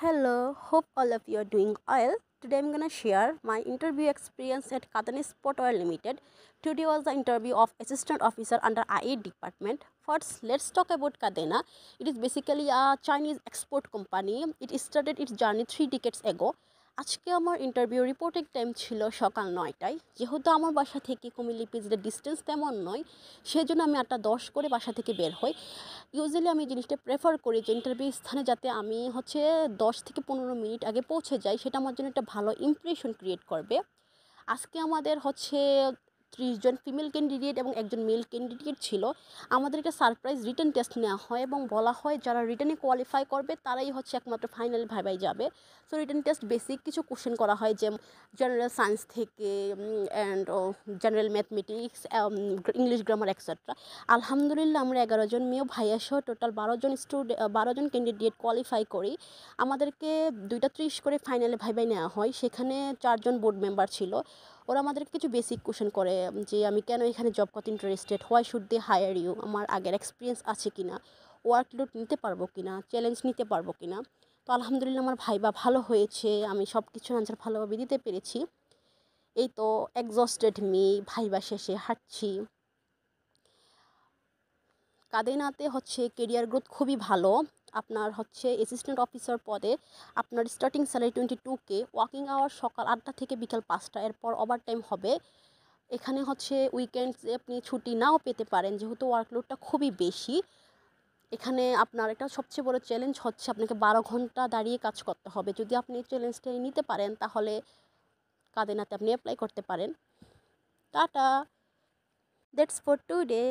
Hello, hope all of you are doing well. Today I'm gonna share my interview experience at Kadani Sport Oil Limited. Today was the interview of assistant officer under IA department. First, let's talk about Kadena. It is basically a Chinese export company. It started its journey 3 decades ago. আজকে আমার interview reporting time ছিল সকাল 9টায়। যেহেতু আমার বাসা থেকে Comilla পিজের distance তেমন নয়, সেজন্য আমি 8টা 10 করে বাসা থেকে বের হই। ইউজুয়ালি আমি জিনিসটা প্রেফার করি যে ইন্টারভিউ স্থানে যাতে আমি 10 থেকে 15 মিনিট আগে পৌঁছে যাই, সেটা আমার জন্য একটা ভালো ইমপ্রেশন ক্রিয়েট করবে। আজকে আমাদের 30 জন ফিমেল ক্যান্ডিডেট এবং একজন মেল ক্যান্ডিডেট ছিল। আমাদের একটা সারপ্রাইজ রিটেন টেস্ট নেওয়া হয় এবং বলা হয় যারা রিটেনে কোয়ালিফাই করবে তারাই একমাত্র ফাইনাল ভাইভাই যাবে। সো রিটেন টেস্ট বেসিক কিছু কোশ্চেন করা হয়, যে জেনারেল সায়েন্স থেকে and general mathematics, English grammar etcetera. আলহামদুলিল্লাহ আমরা 11 জন মেয়ে ভাইয়া সহ টোটাল 12 জন ক্যান্ডিডেট কোয়ালিফাই করি। আমাদেরকে 2টা 30 করে ফাইনালে ভাইভাই নেওয়া হয়। সেখানে 4 জন বোর্ড মেম্বার ছিল। ওরা আমাদেরকে কিছু বেসিক কোশ্চেন করে, যে আমি কেন এখানে জব করতে interested, why should they hire you, আমার আগের এক্সপিরিয়েন্স আছে কিনা, ওয়ার্কলোড নিতে পারবো কিনা, চ্যালেঞ্জ নিতে পারবো কিনা। তো আলহামদুলিল্লাহ আমার ভাইবা ভালো হয়েছে, আমি সব কিছুর আনসার ভালোভাবে দিতে পেরেছি। এই তো এক্সস্টেড ভাইবা শেষে হাঁটছি। কাদেনাতে কেরিয়ার গ্রোথ খুবই ভালো। আপনার অ্যাসিস্ট্যান্ট অফিসার পদে আপনার starting salary 22K, working hour সকাল 8টা থেকে বিকাল 5টা, এরপর ওভার টাইম হবে। এখানে উইকেন্ডসে আপনি ছুটি নাও পেতে পারেন, যেহেতু ওয়ার্কলোডটা খুবই বেশি। এখানে আপনার একটা সবচেয়ে বড় চ্যালেঞ্জ আপনাকে 12 ঘন্টা দাঁড়িয়ে কাজ করতে হবে। যদি আপনি এই চ্যালেঞ্জটাই নিতে পারেন তাহলে কাদেনাতে আপনি অ্যাপ্লাই করতে পারেন। Tata, that's for today.